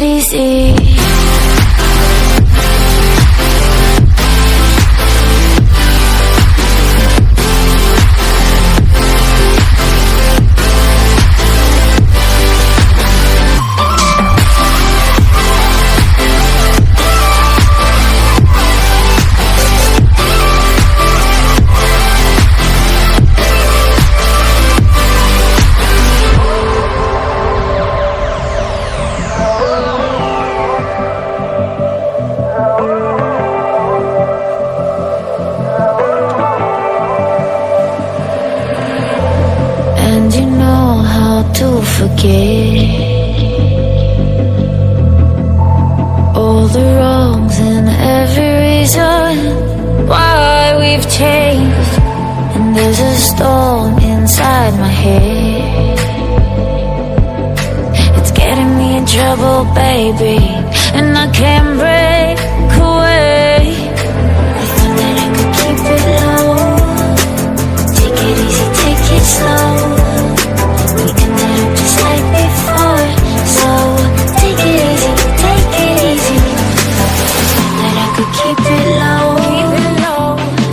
easy. And you know how to forget all the wrongs and every reason why we've changed. And there's a storm inside my head, it's getting me in trouble, baby, and I can't break away. I thought that I could keep it low, take it easy, take it slow. We ended up just like before, so take it easy, take it easy. Thought that I could keep it low,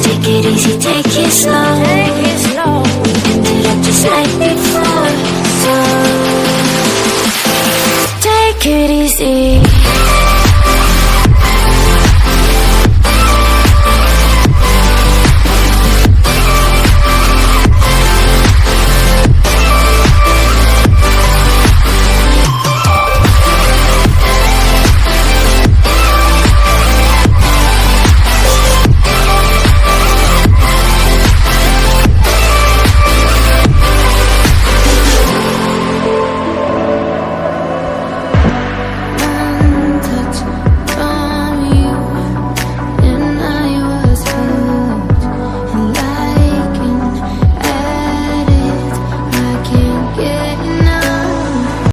take it easy, take it slow. We ended up just like before, so take it easy.